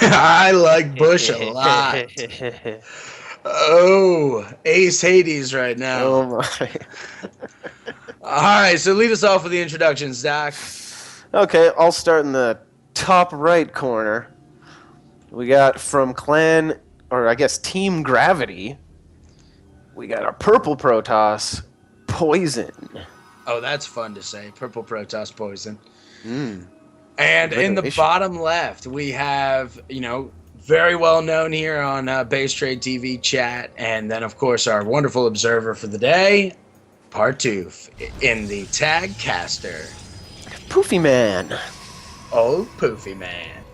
I like Bush a lot. Oh, Ace Hades right now. Oh my. All right, so lead us off with the introductions, Doc. Okay, I'll start in the top right corner. We got from Clan, or I guess Team Gravity. We got a purple Protoss, Poison. Oh, that's fun to say. Purple Protoss Poison. Mm, And in the alliteration. bottom left, we have, very well known here on BasetradeTV chat. And then, of course, our wonderful observer for the day, Partouf, in the tag caster. Poofy Man. Oh, Poofy Man.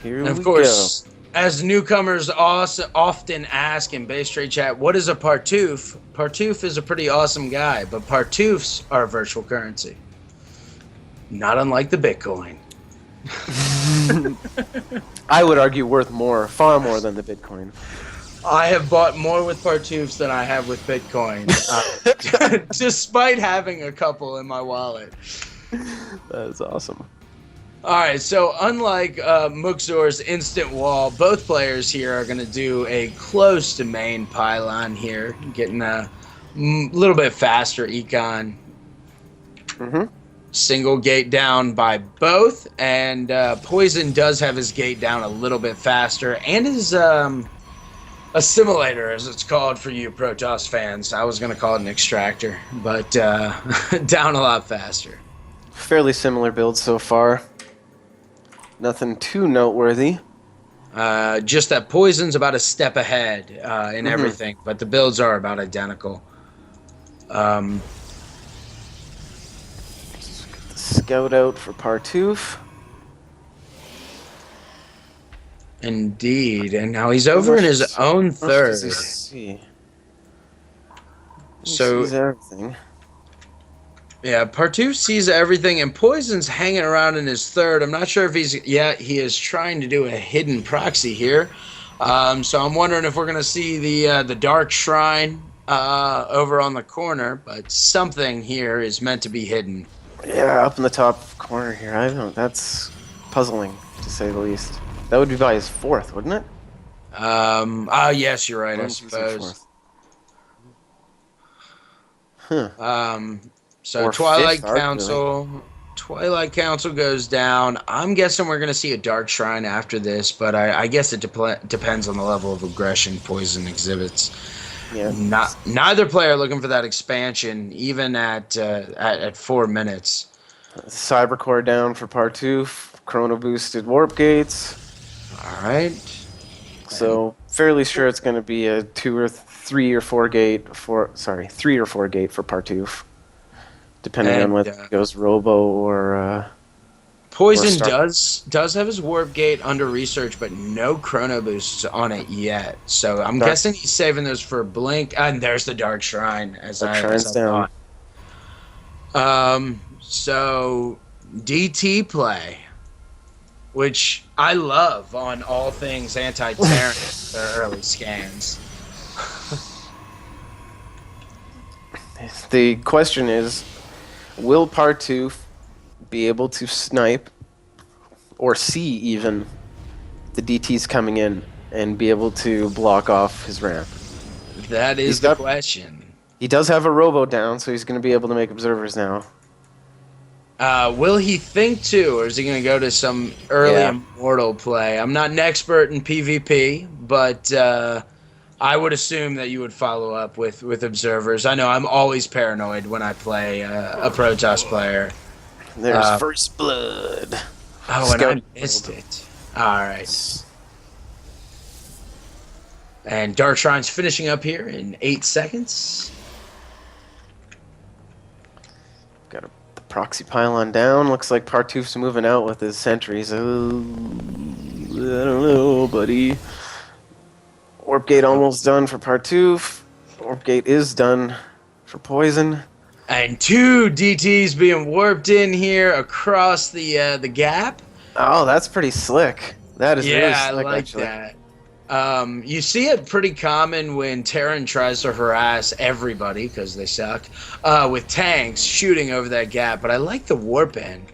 Here And of we course, as newcomers often ask in Base Trade chat, what is a Partouf? Partouf is a pretty awesome guy, but Partoufs are a virtual currency. Not unlike the Bitcoin. go. I would argue worth more, far more than the Bitcoin. I have bought more with Partoufs than I have with Bitcoin, despite having a couple in my wallet. That is awesome. All right, so unlike Muxor's instant wall, both players here are going to do a close to main pylon here, getting a little bit faster econ. Mm-hmm. Single gate down by both, and Poison does have his gate down a little bit faster, and his assimilator, as it's called for you Protoss fans. I was going to call it an extractor, but down a lot faster. Fairly similar build so far. Nothing too noteworthy. Just that Poison's about a step ahead in everything, but the builds are about identical. Scout out for Partouf. Indeed, and now he's over in his own third. Does he see? He So sees everything. yeah, Partouf sees everything, and Poison's hanging around in his third. I'm not sure if he's... Yeah, he is trying to do a hidden proxy here. So I'm wondering if we're going to see the Dark Shrine over on the corner, but something here is meant to be hidden. Yeah, up in the top corner here. I don't. That's puzzling, to say the least. That would be by his fourth, wouldn't it? Yes, you're right, I suppose. Huh. So Or Twilight fifth, arguably. Twilight Council goes down. I'm guessing we're going to see a Dark Shrine after this, but I guess it depends on the level of aggression Poison exhibits. Yeah. Neither player looking for that expansion, even at 4 minutes. Cybercore down for Partouf. Chrono boosted warp gates. All right. So fairly sure it's going to be a 3 or 4 gate for Partouf, depending on whether it goes Robo or. Poison does have his warp gate under research, but no chrono boosts on it yet. So I'm guessing he's saving those for Blink. And there's the Dark Shrine, as I down. thought. So DT play, which I love on all things anti-Terran, their early scans. The question is, will Partouf be able to snipe or see even the DTs coming in and be able to block off his ramp? That is the question. He does have a robo down, so he's going to be able to make observers now. Will he think to, or is he going to go to some early Immortal play? I'm not an expert in PvP, but I would assume that you would follow up with observers. I know I'm always paranoid when I play a Protoss player. There's First Blood. Oh, and I missed it. All right. And Dark Shrine's finishing up here in 8 seconds. Got the proxy pylon down. Looks like Partouf's moving out with his sentries. Oh, I don't know, buddy. Warp gate almost done for Partouf. Warp gate is done for Poison. And 2 DTs being warped in here across the gap. Oh, that's pretty slick. That is really slick, I like actually. that. You see it pretty common when Terran tries to harass everybody, because they suck, with tanks shooting over that gap. But I like the warp end.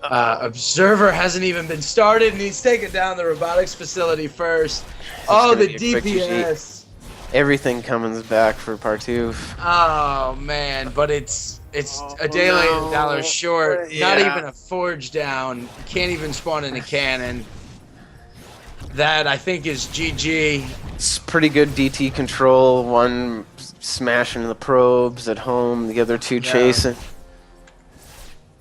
Observer hasn't even been started, and he's taking down the robotics facility first. It's Oh, gonna the be a quick GG. DPS. Everything comes back for Partouf. Oh man, but it's a daylight and a dollar short. Not Yeah. even a forge down. Can't even spawn in a cannon. That I think is GG. It's pretty good DT control. One smashing the probes at home, the other two Yeah. chasing.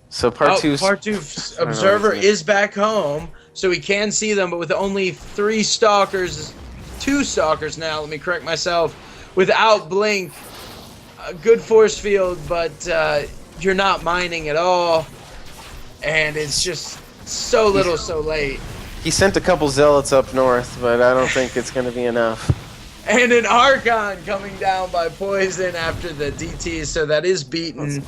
So Partouf's Partouf's I don't know what observer he's doing. is back home, so he can see them, but with only 3 stalkers, 2 stalkers now. Let me correct myself. Without blink, a good force field, but you're not mining at all, and it's just so little, so late. He sent a couple zealots up north, but I don't think it's going to be enough. And an Archon coming down by Poison after the DT, so that is beaten.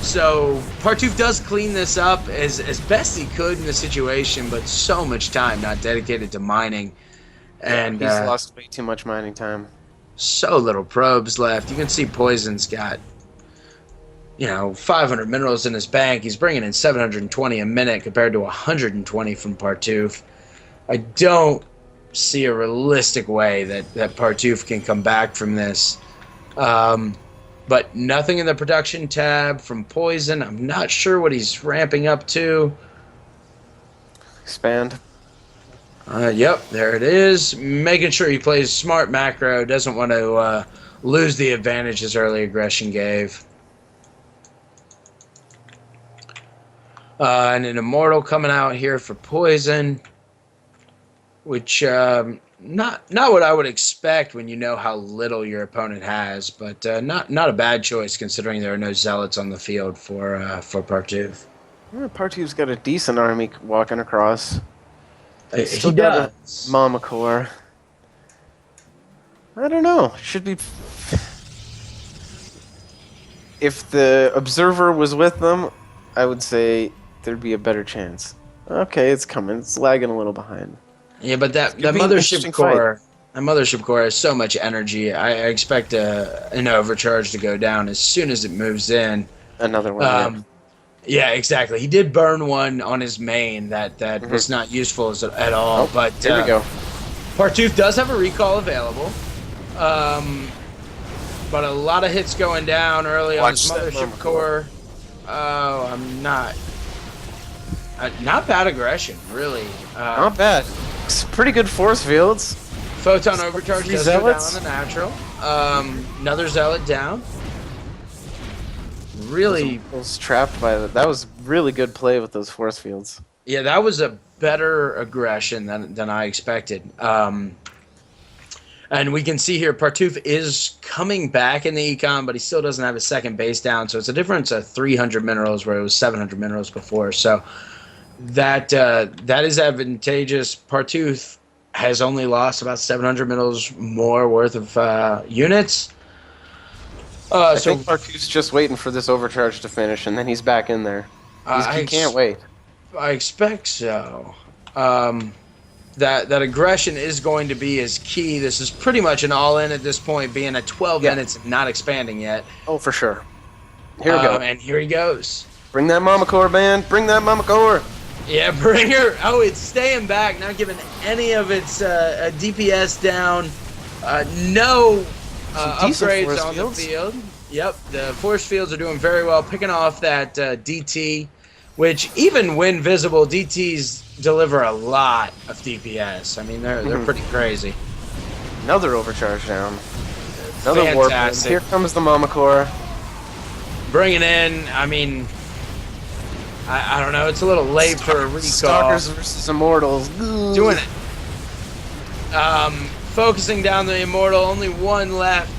So Partouf does clean this up as best he could in the situation, but so much time not dedicated to mining. And He's lost way too much mining time. so little probes left. You can see Poison's got, 500 minerals in his bank. He's bringing in 720 a minute compared to 120 from Partouf. I don't see a realistic way that Partouf can come back from this. But nothing in the production tab from Poison. I'm not sure what he's ramping up to. Expand. Yep, there it is. Making sure he plays smart macro. Doesn't want to lose the advantage his early aggression gave. And an Immortal coming out here for Poison, which not what I would expect when you know how little your opponent has, but not a bad choice considering there are no zealots on the field for Partouf. Partouf's got a decent army walking across. He does. Mama Core. I don't know. Should be. If the observer was with them, I would say there'd be a better chance. Okay, it's coming. It's lagging a little behind. Yeah, but that be an mothership interesting core, that mothership core has so much energy. I expect an overcharge to go down as soon as it moves in. Another one. Yeah, exactly. He did burn one on his main that was not useful at all. Oh, but here we go. Partouf does have a recall available. But a lot of hits going down early on his mothership core. Oh, I'm not. Not bad aggression, really. Not bad. It's pretty good force fields. Photon overcharge does go down zealots? on the natural. Another zealot down. Really, Was trapped by that. That was really good play with those force fields. yeah, that was a better aggression than I expected. And we can see here Partouf is coming back in the econ, but he still doesn't have his second base down. So it's a difference of 300 minerals where it was 700 minerals before. So that is advantageous. Partouf has only lost about 700 minerals more worth of units. I think Partouf's just waiting for this overcharge to finish, and then he's back in there. He can't wait. I expect so. That aggression is going to be his key. This is pretty much an all-in at this point, being at 12 minutes and not expanding yet. Oh, for sure. Here we go. And here he goes. Bring that Mama Core, man. Bring that Mama Core. Yeah, bring her. Oh, it's staying back, not giving any of its DPS down. No upgrades on the field. Yep, the force fields are doing very well, picking off that DT, which even when visible, DTs deliver a lot of DPS. I mean, they're pretty crazy. Another overcharge down. Another warp. Here comes the Mama Core. Bringing in, I mean, I don't know, it's a little late for a recall. Stalkers versus Immortals. Doing it. Focusing down the Immortal, only one left.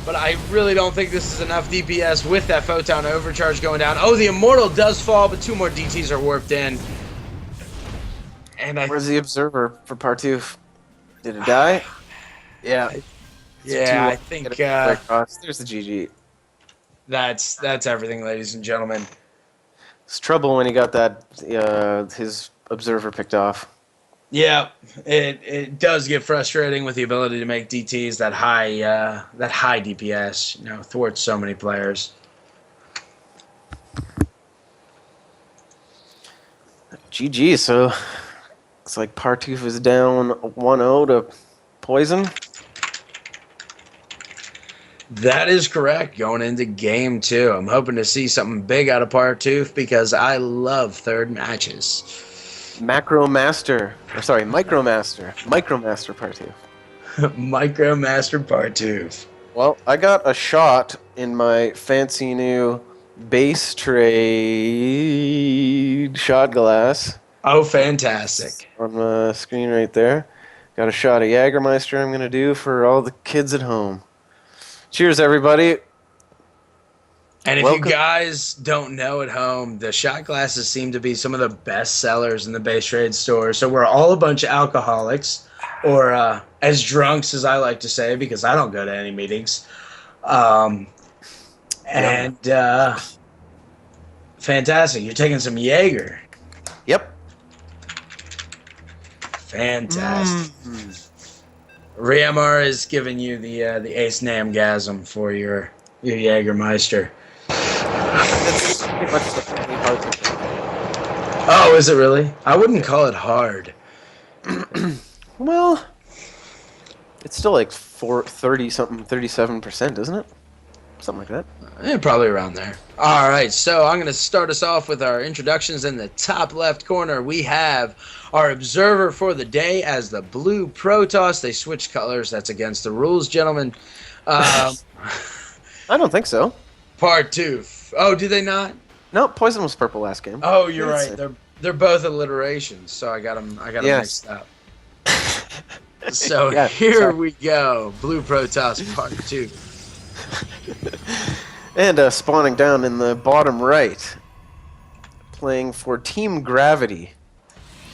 But I really don't think this is enough DPS with that Photon Overcharge going down. Oh, the Immortal does fall, but 2 more DTs are warped in. And where's the Observer for Partouf? Did it die? Yeah. Yeah, I think there's the GG. That's everything, ladies and gentlemen. It's trouble when he got that his Observer picked off. Yeah, it does get frustrating with the ability to make DTs that high DPS, thwarts so many players. GG. So looks like Partouf is down 1-0 to Poison. That is correct. Going into game two, I'm hoping to see something big out of Partouf because I love third matches. Micromaster Partouf. Micromaster Partouf. Well, I got a shot in my fancy new base trade shot glass. Oh, fantastic. On the screen right there. Got a shot of Jägermeister I'm going to do for all the kids at home. Cheers, everybody. And if Welcome. you guys don't know at home, the shot glasses seem to be some of the best sellers in the base trade store. So we're all a bunch of alcoholics, or as drunks as I like to say, because I don't go to any meetings. And fantastic. You're taking some Jaeger. Yep. Fantastic. Riamar is giving you the ace namgasm for your Jägermeister. That's pretty much the only hard thing. Oh, is it really? I wouldn't call it hard. Well, it's still like 30-something, 37%, isn't it? Something like that. Probably around there. All right, so I'm going to start us off with our introductions. In the top left corner, we have our observer for the day as the blue Protoss. They switched colors. That's against the rules, gentlemen. I don't think so. Partouf. Oh, do they not? No, Poison was purple last game. Oh, you're right. They're both alliterations, so I got them Yes. mixed up. So Yeah, here sorry. we go. Blue Protoss Partouf. And spawning down in the bottom right, playing for Team Gravity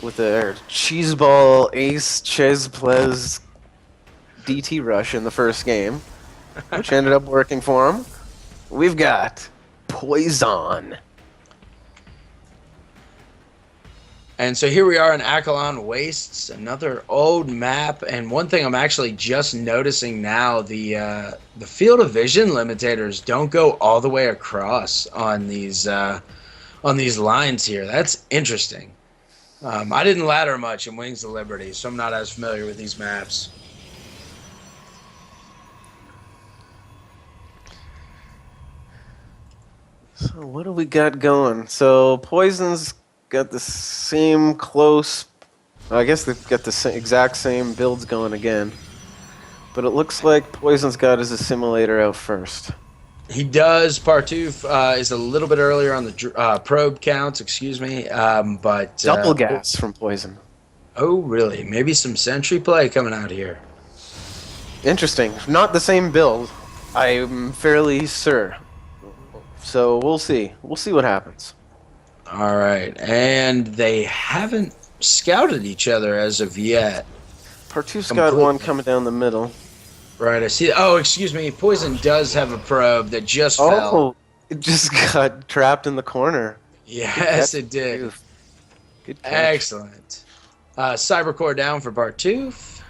with their cheeseball ace Chesplez DT rush in the first game, which ended up working for him. We've got Poizon. And so here we are in Akalon Wastes, another old map. And one thing I'm actually just noticing now, the field of vision limitators don't go all the way across on these lines here. That's interesting. I didn't ladder much in Wings of Liberty, so I'm not as familiar with these maps. So what do we got going? So Poison's got the same close. I guess they've got the exact same builds going again. But it looks like Poison's got his assimilator out first. He does. Partouf is a little bit earlier on the probe counts, excuse me. But Double gas from Poison. Oh, really? Maybe some sentry play coming out here. Interesting. Not the same build. I'm fairly sure. So we'll see. We'll see what happens. All right, and they haven't scouted each other as of yet. Partouf's got one coming down the middle. Right, I see. Oh, excuse me. Poison does have a probe that just fell. Oh, it just got trapped in the corner. Yes, it did. Good catch. Excellent. Cybercore down for Partouf.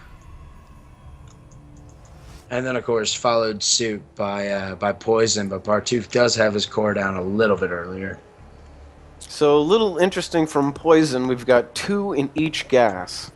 And then, of course, followed suit by Poison, but Partouf does have his core down a little bit earlier. So a little interesting from Poison, we've got 2 in each gas.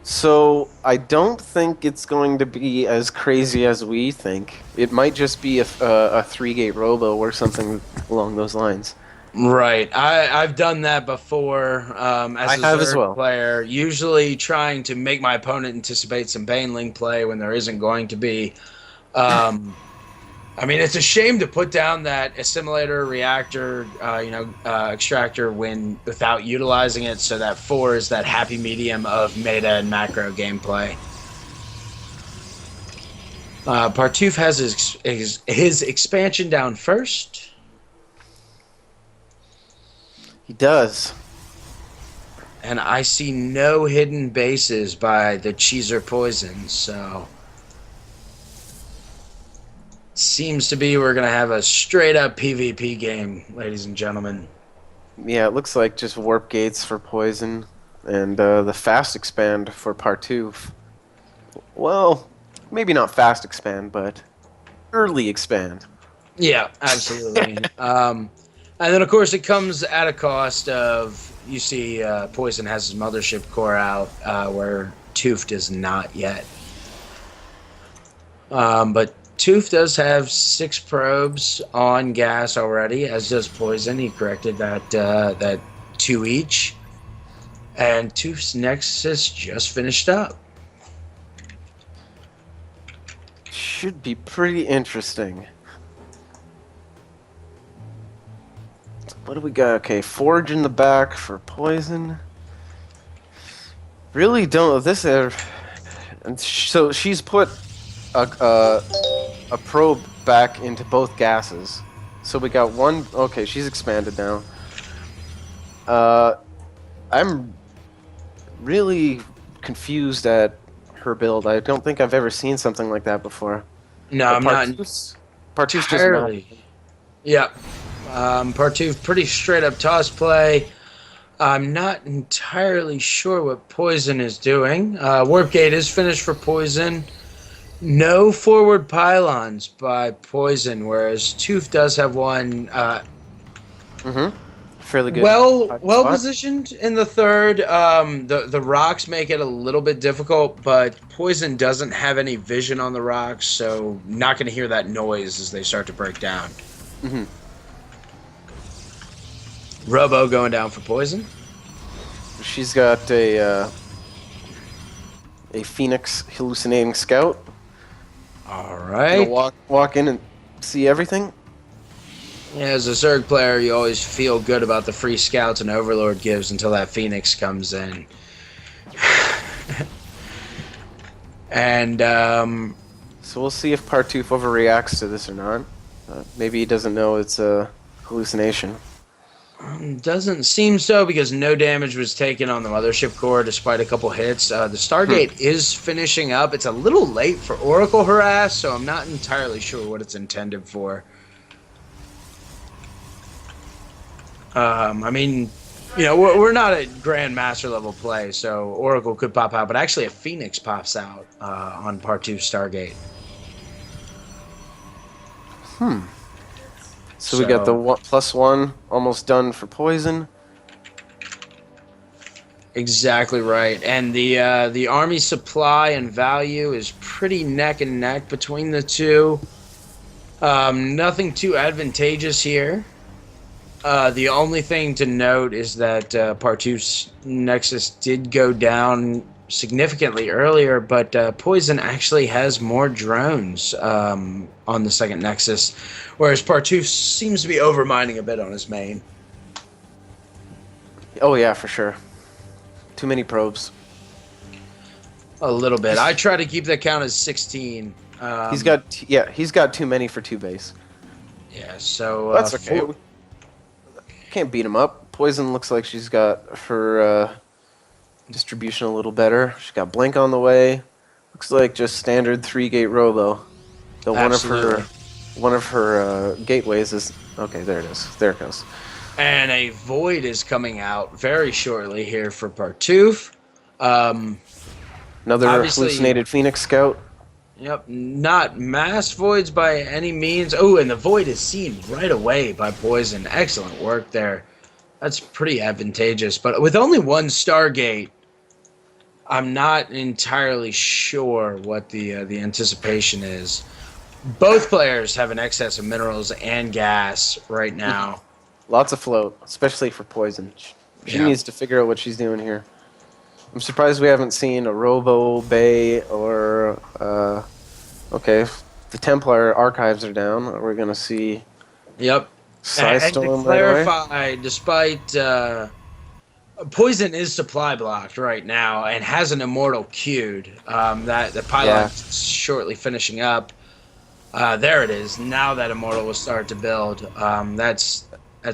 So I don't think it's going to be as crazy as we think. It might just be a 3-gate robo or something along those lines. Right. I've done that before as a Zerg player, usually trying to make my opponent anticipate some Baneling play when there isn't going to be. I mean, it's a shame to put down that assimilator, reactor, extractor without utilizing it, so that 4 is that happy medium of meta and macro gameplay. Partouf has his expansion down first. He does. And I see no hidden bases by the Cheeser Poison, so seems to be we're going to have a straight-up PvP game, ladies and gentlemen. Yeah, it looks like just warp gates for Poison and the fast expand for Partouf. Well, maybe not fast expand, but early expand. Yeah, absolutely. And then, of course, it comes at a cost of, you see, Poison has his mothership core out, where Tooth does not yet. But Tooth does have 6 probes on gas already, as does Poison. He corrected that 2 each. And Tooth's Nexus just finished up. Should be pretty interesting. What do we got? Okay, Forge in the back for Poison. Really don't this and so she's put a probe back into both gases. So we got one. Okay, she's expanded now. I'm really confused at her build. I don't think I've ever seen something like that before. No, But I'm not Partouf's just entirely. Yep. Partouf, pretty straight up toss play. I'm not entirely sure what Poison is doing. Warp Gate is finished for Poison. No forward pylons by Poison, whereas Tooth does have one. Fairly good. Well spot. positioned in the third. The rocks make it a little bit difficult, but Poison doesn't have any vision on the rocks, so not going to hear that noise as they start to break down. Mm-hmm. Robo going down for Poison. She's got a Phoenix hallucinating scout. All Gonna right. walk in and see everything. Yeah, as a Zerg player, you always feel good about the free scouts and Overlord gives until that Phoenix comes in. And So we'll see if Partouf overreacts to this or not. Maybe he doesn't know it's a hallucination. doesn't seem so, because no damage was taken on the mothership core despite a couple hits. The Stargate is finishing up. It's a little late for Oracle Harass, so I'm not entirely sure what it's intended for. I mean, you know, we're not at Grandmaster level play, so Oracle could pop out, but actually a Phoenix pops out on Partouf Stargate. So we got the +1 almost done for Poison. Exactly right, and the army supply and value is pretty neck and neck between the two. Nothing too advantageous here. The only thing to note is that Partouf's Nexus did go down significantly earlier, but Poison actually has more drones on the second Nexus, whereas Partouf seems to be overmining a bit on his main. Oh yeah, for sure. Too many probes. A little bit. I try to keep that count as 16. He's got too many for 2 base. Yeah, so That's okay. Can't beat him up. Poison looks like she's got her distribution a little better. She's got Blink on the way. Looks like just standard 3-gate robo. Though one of her gateways is okay. There it is. There it goes. And a Void is coming out very shortly here for Partouf. Another hallucinated Phoenix Scout. Yep, not mass voids by any means. Oh, and the Void is seen right away by Poison. Excellent work there. That's pretty advantageous. But with only one Stargate, I'm not entirely sure what the anticipation is. Both players have an excess of minerals and gas right now. Lots of float, especially for Poison. She needs to figure out what she's doing here. I'm surprised we haven't seen a Robo, Bay, or... okay, the Templar archives are down. We're going to see... Yep. And to clarify, despite... Poison is supply blocked right now and has an Immortal queued. That the pylon's shortly finishing up. There it is. Now that Immortal will start to build. That's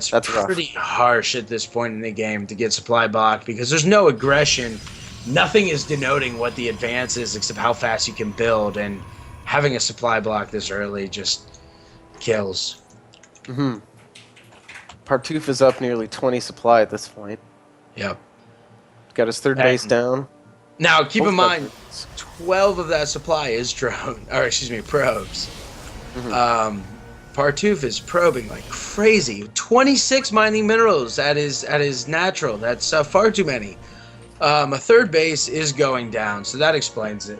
pretty harsh at this point in the game to get supply blocked, because there's no aggression. Nothing is denoting what the advance is except how fast you can build, and having a supply block this early just kills. Partouf is up nearly 20 supply at this point. Yep. Got his third base down. Now, keep in mind, 12 of that supply is probes. Partouf is probing like crazy. 26 mining minerals at his natural. That's far too many. A third base is going down, so that explains it.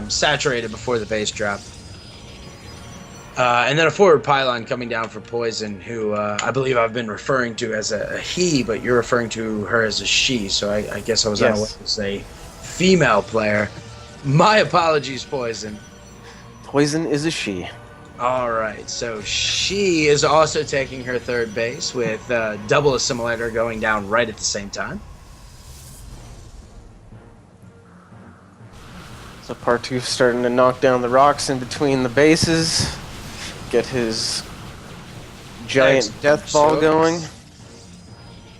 Saturated before the base drop. And then a forward pylon coming down for Poizon, who I believe I've been referring to as a he, but you're referring to her as a she, so I guess I was unaware to say female player. My apologies, Poizon. Poizon is a she. All right, so she is also taking her third base with double assimilator going down right at the same time. So Partouf starting to knock down the rocks in between the bases. Get his giant death ball going.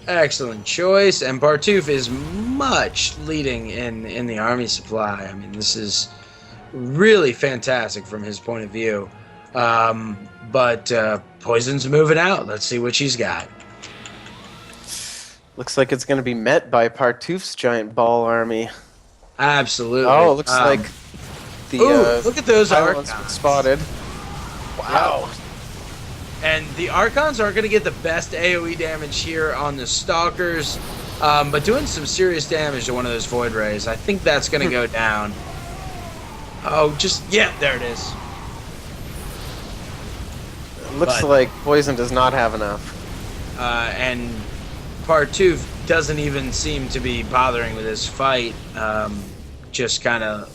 Excellent choice, and Partouf is much leading in the army supply. I mean, this is really fantastic from his point of view. But Poizon's moving out. Let's see what she's got. Looks like it's going to be met by Partouf's giant ball army. Absolutely. Oh, it looks like the look at those Archons Archons spotted. Wow. Yep. And the Archons are going to get the best AoE damage here on the Stalkers, but doing some serious damage to one of those Void Rays. I think that's going to go down. Oh, there it is. It looks like Poizon does not have enough. And Partouf doesn't even seem to be bothering with his fight. Just kind of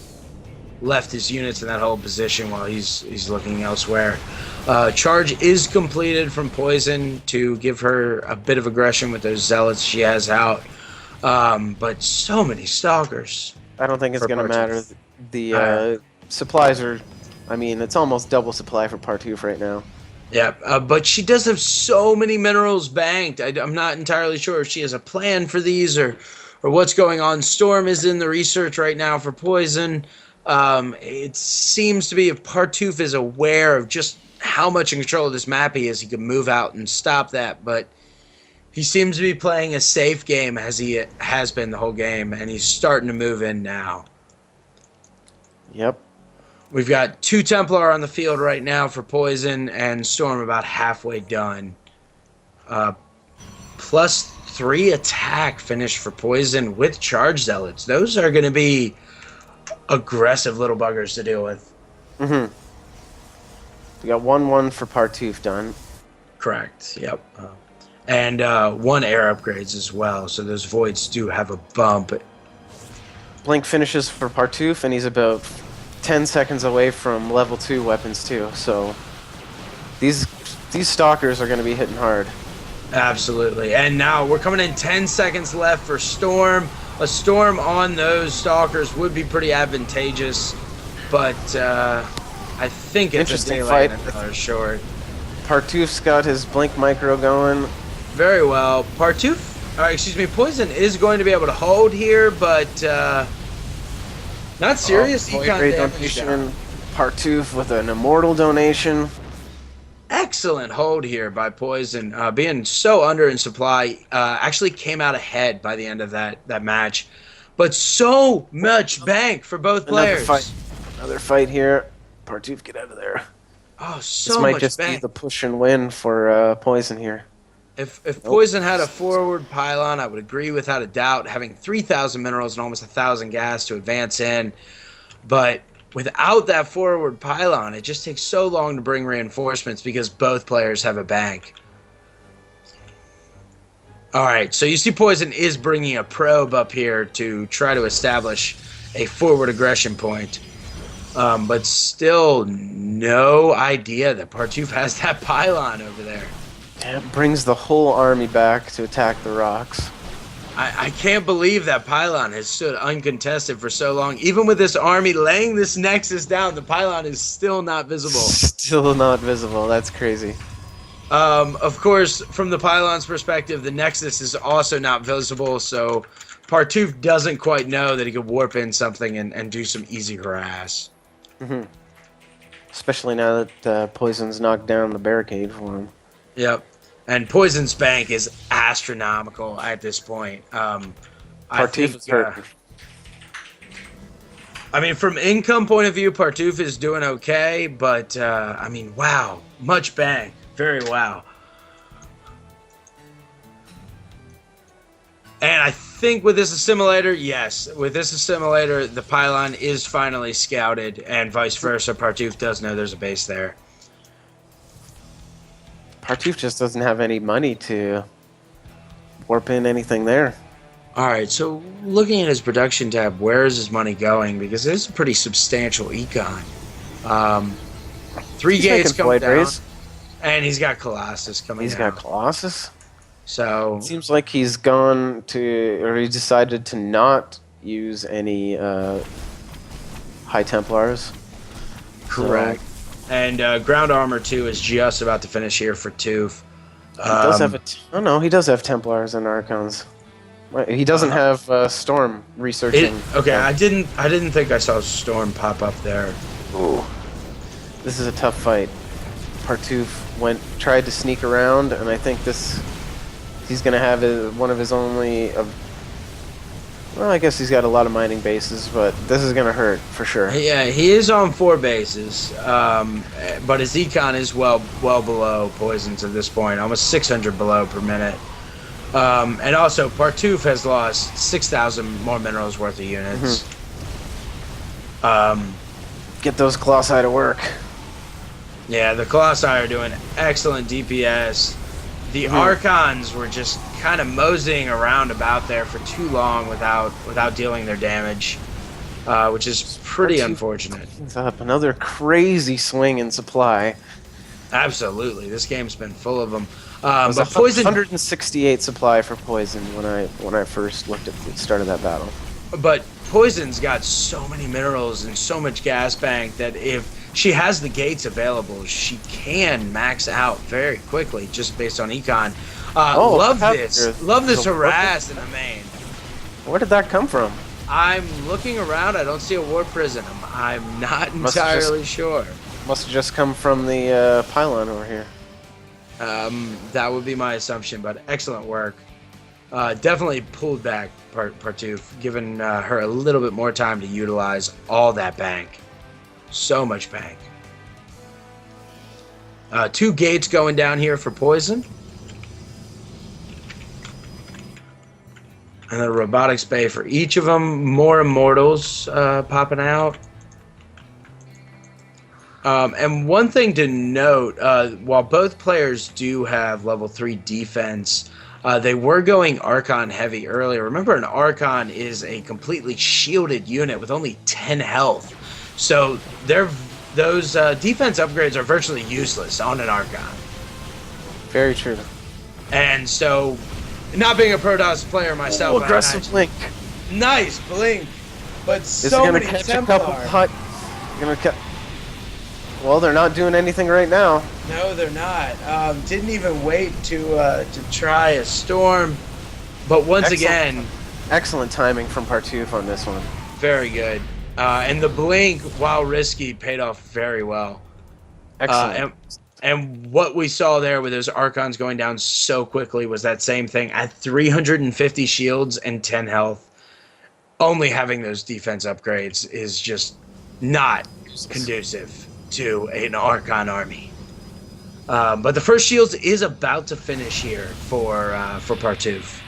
left his units in that whole position while he's looking elsewhere. Charge is completed from Poizon to give her a bit of aggression with those zealots she has out. But so many Stalkers. I don't think it's going to matter. The supplies are, I mean, it's almost double supply for Partouf right now. Yeah, but she does have so many minerals banked. I'm not entirely sure if she has a plan for these or what's going on. Storm is in the research right now for Poizon. It seems to be if Partouf is aware of just how much in control of this map he is, he could move out and stop that. But he seems to be playing a safe game as he has been the whole game, and he's starting to move in now. Yep. We've got 2 Templar on the field right now for Poizon, and Storm about halfway done. Plus 3 attack finished for Poizon with Charge Zealots. Those are going to be aggressive little buggers to deal with. Mm-hmm. We got 1-1 for Partouf done. Correct, yep. And 1 air upgrades as well, so those Voids do have a bump. Blink finishes for Partouf, and he's about 10 seconds away from level 2 weapons too, so these Stalkers are going to be hitting hard. Absolutely. And now we're coming in 10 seconds left for Storm. A Storm on those Stalkers would be pretty advantageous, but I think it's interesting a daylight fight. another short. Partouf's got his Blink Micro going. Very well. Poizon is going to be able to hold here, but not serious. Void Ray donation. Partouf with an Immortal donation. Excellent hold here by Poizon. Being so under in supply, actually came out ahead by the end of that match. But so much bank for both players. Another fight here. Partouf, get out of there. Oh, so this might much just bank. be the push and win for Poizon here. If Poizon had a forward pylon, I would agree without a doubt, having 3,000 minerals and almost 1,000 gas to advance in. But without that forward pylon, it just takes so long to bring reinforcements because both players have a bank. All right, so you see Poizon is bringing a probe up here to try to establish a forward aggression point. But still no idea that Partouf has that pylon over there. It brings the whole army back to attack the rocks. I can't believe that pylon has stood uncontested for so long. Even with this army laying this nexus down, the pylon is still not visible. Still not visible. That's crazy. Of course, from the pylon's perspective, the nexus is also not visible, so Partouf doesn't quite know that he could warp in something and do some easy harass. Mm-hmm. Especially now that Poizon's knocked down the barricade for him. Yep. And Poizon's bank is astronomical at this point. Partouf is hurt. I mean, from income point of view, Partouf is doing okay, but I mean, wow, much bang, very wow. And I think with this assimilator, yes, with this assimilator, the pylon is finally scouted, and vice versa. Partouf does know there's a base there. Partouf just doesn't have any money to warp in anything there. All right, so looking at his production tab, where is his money going? Because it's a pretty substantial econ. Three He's gates making coming blade down, rays. and he's got Colossus coming He's down. got Colossus. So It seems like he's gone to, or he decided to not use any High Templars. correct. And ground armor 2 is just about to finish here for Toof. He does have oh no, he does have Templars and Archons. Right, he doesn't have Storm researching. Okay, I didn't think I saw Storm pop up there. Ooh. This is a tough fight. Partouf tried to sneak around, and I think he's gonna have one of his only. Well, I guess he's got a lot of mining bases, but this is gonna hurt for sure. Yeah, he is on 4 bases, but his econ is well below Poison's at this point, almost 600 below per minute. And also, Partouf has lost 6,000 more minerals worth of units. Get those Colossi to work. Yeah, the Colossi are doing excellent DPS. The Archons were just kind of moseying around about there for too long without dealing their damage, which is pretty unfortunate. Up another crazy swing in supply. Absolutely, this game's been full of them. But Poison, 168 supply for Poison when I first looked at the start of that battle. but Poison's got so many minerals and so much gas bank that if she has the gates available, she can max out very quickly just based on econ. Love this harass in the main. Where did that come from? I'm looking around. I don't see a war prison. I'm not entirely sure. Must have just come from the pylon over here. That would be my assumption, but excellent work. Definitely pulled back Partouf, giving her a little bit more time to utilize all that bank. So much bank. 2 gates going down here for Poison. And a robotics bay for each of them. More immortals popping out. And one thing to note, while both players do have level 3 defense, they were going Archon heavy earlier. Remember, an Archon is a completely shielded unit with only 10 health. So those defense upgrades are virtually useless on an Archon. Very true. And so, not being a Protoss player myself, aggressive blink. Nice blink, but Is it gonna catch a couple Well, they're not doing anything right now. No, they're not. Didn't even wait to try a storm, but once again, excellent timing from Partouf on this one. very good. And the blink, while risky, paid off very well. Excellent. And what we saw there with those Archons going down so quickly was that same thing. At 350 shields and 10 health, only having those defense upgrades is just not conducive to an Archon army. But the first shields is about to finish here for Partouf.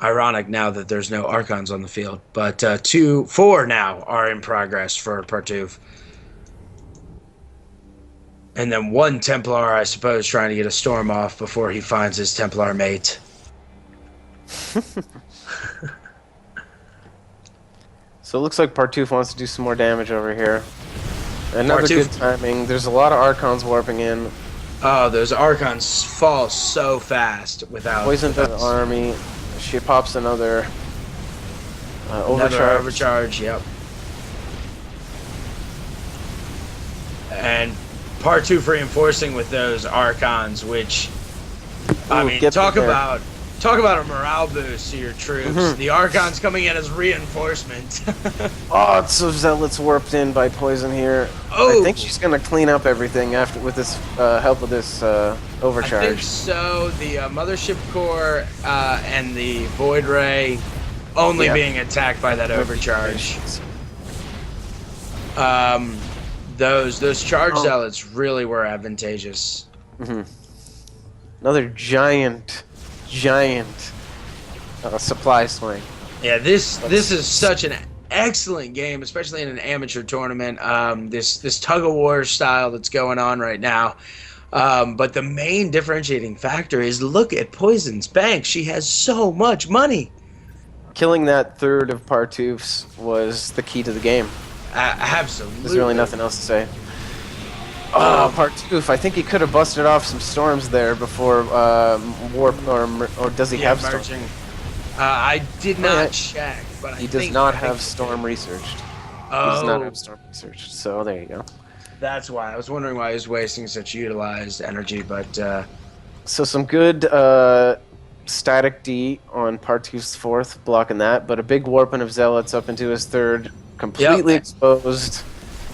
Ironic now that there's no Archons on the field, but 4 now are in progress for Partouf. And then 1 Templar, I suppose, trying to get a storm off before he finds his Templar mate. So it looks like Partouf wants to do some more damage over here. Another good timing. There's a lot of Archons warping in. Oh, those Archons fall so fast without... Poison to the army. She pops another overcharge. Another overcharge, yep. And Partouf reinforcing with those Archons, which... I mean, talk about a morale boost to your troops. The Archons coming in as reinforcement. Lots of Zealots warped in by Poison here. I think she's going to clean up everything with this help with this overcharge. I think so. The Mothership Core and the Void Ray only Yeah. being attacked by that overcharge. Those charge Oh. zealots really were advantageous. Hmm. Another giant supply swing. Yeah, this is Let's. such an excellent game, especially in an amateur tournament. This tug of war style that's going on right now. But the main differentiating factor is look at Poison's bank. She has so much money. Killing that third of Partouf's was the key to the game. Absolutely. There's really nothing else to say. Um, Oh, Partouf. I think he could have busted off some storms there before warp, or does he have storm? merging. I did not check, but He I does think, not I have think storm researched. He does not Oh, have storm researched. So there you go. that's why I was wondering why he was wasting such utilized energy. But So some good static D on Partouf's fourth, blocking that, but a big warping of zealots up into his third, completely exposed.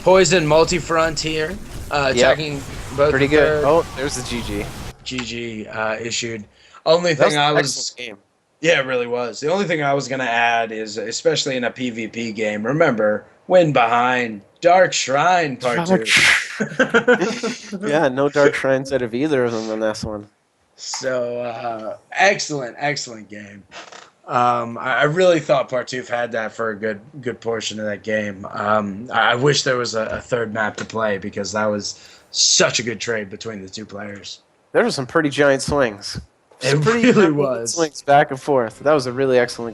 Poison multi-front here, attacking both. Pretty the good. third. Oh, there's the GG. GG issued. Only That thing I an was excellent game. Yeah, it really was. The only thing I was going to add is, especially in a PvP game, remember, win behind. Dark Shrine Part 2. Yeah, no dark shrines out of either of them in this one. So, excellent game. I really thought Partouf had that for a good portion of that game. I wish there was a third map to play because that was such a good trade between the two players. There were some pretty giant swings. It Some pretty really giant was. swings back and forth. That was a really excellent